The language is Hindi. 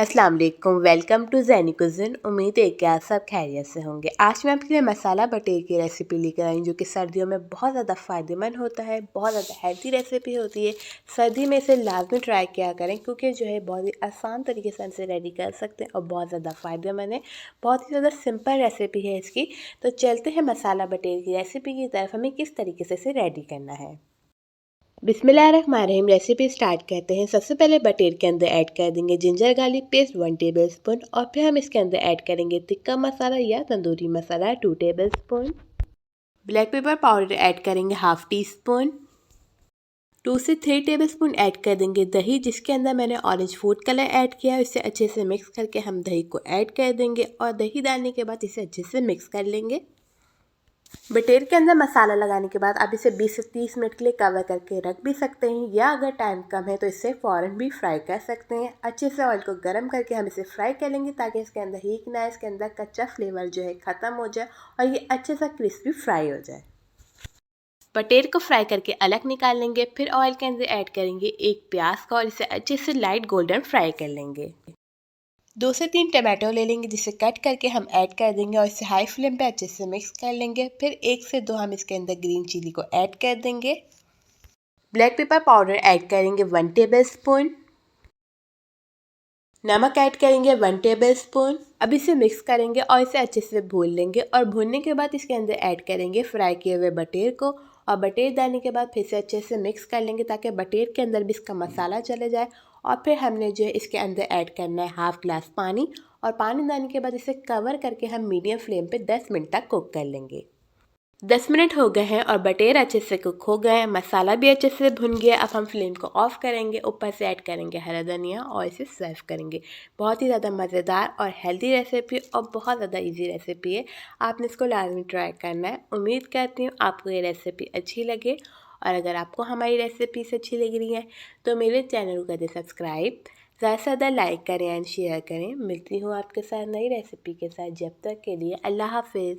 अस्सलाम वालेकुम, वेलकम टू ज़ैनी कुज़िन। उम्मीद है कि आप सब खैरियत से होंगे। आज मैं आपके लिए मसाला बटेर की रेसिपी लेकर आई जो कि सर्दियों में बहुत ज़्यादा फ़ायदेमंद होता है, बहुत ज़्यादा हेल्दी रेसिपी होती है। सर्दी में इसे लाजमी ट्राई किया करें क्योंकि जो है बहुत ही आसान तरीके से इसे रेडी कर सकते हैं और बहुत ज़्यादा फ़ायदेमंद है। बहुत ही ज़्यादा सिंपल रेसिपी है इसकी। तो चलते हैं मसाला बटेर की रेसिपी की तरफ। हमें किस तरीके से इसे रेडी करना है। बिस्मिल्लाहिर्रहमानिर्रहीम। रेसिपी स्टार्ट करते हैं। सबसे पहले बटेर के अंदर ऐड कर देंगे जिंजर गार्लिक पेस्ट 1 टेबलस्पून और फिर हम इसके अंदर ऐड करेंगे तिक्का मसाला या tandoori masala 2 tablespoon. Black pepper powder add करेंगे हाफ टी स्पून। 2 से 3 टेबलस्पून ऐड कर देंगे दही, जिसके अंदर मैंने ऑरेंज फूड कलर ऐड किया है। इसे अच्छे से मिक्स करके हम दही को ऐड कर देंगे और दही डालने के बाद इसे अच्छे से मिक्स कर लेंगे। बटेर के अंदर मसाला लगाने के बाद आप इसे 20 से 30 मिनट के लिए कवर करके रख भी सकते हैं या अगर टाइम कम है तो इसे फ़ौरन भी फ्राई कर सकते हैं। अच्छे से ऑयल को गर्म करके हम इसे फ्राई कर लेंगे ताकि इसके अंदर हीट ना, इसके अंदर कच्चा फ्लेवर जो है ख़त्म हो जाए और ये अच्छे से क्रिस्पी फ्राई हो जाए। बटेर को फ्राई करके अलग निकाल लेंगे। फिर ऑयल के अंदर ऐड करेंगे एक प्याज का और इसे अच्छे से लाइट गोल्डन फ्राई कर लेंगे। 2 से 3 टमाटो ले लेंगे जिसे कट करके हम ऐड कर देंगे और इसे हाई फ्लेम पे अच्छे से मिक्स कर लेंगे। फिर 1 से 2 हम इसके अंदर ग्रीन चिली को ऐड कर देंगे। ब्लैक पेपर पाउडर ऐड करेंगे 1 टेबलस्पून। नमक ऐड करेंगे 1 टेबलस्पून। अब इसे मिक्स करेंगे और इसे अच्छे से भून लेंगे और भूनने के बाद इसके अंदर ऐड करेंगे फ्राई किए हुए बटेर को और बटेर डालने के बाद फिर से अच्छे से मिक्स कर लेंगे ताकि बटेर के अंदर भी इसका मसाला चले जाए। और फिर हमने जो है इसके अंदर ऐड करना है हाफ ग्लास पानी और पानी डालने के बाद इसे कवर करके हम मीडियम फ्लेम पे 10 मिनट तक कुक कर लेंगे। 10 मिनट हो गए हैं और बटेर अच्छे से कुक हो गए हैं, मसाला भी अच्छे से भुन गया। अब हम फ्लेम को ऑफ करेंगे, ऊपर से ऐड करेंगे हरा धनिया और इसे सर्व करेंगे। बहुत ही ज़्यादा मज़ेदार और हेल्दी रेसिपी और बहुत ज़्यादा इजी रेसिपी है। आपने इसको लाजमी ट्राई करना है। उम्मीद करती हूँ आपको ये रेसिपी अच्छी लगे और अगर आपको हमारी रेसिपीज अच्छी लग रही है तो मेरे चैनल को करें सब्सक्राइब, ज़्यादा से ज़्यादा लाइक करें एंड शेयर करें। मिलती हूँ आपके साथ नई रेसिपी के साथ। जब तक के लिए अल्लाह हाफिज़।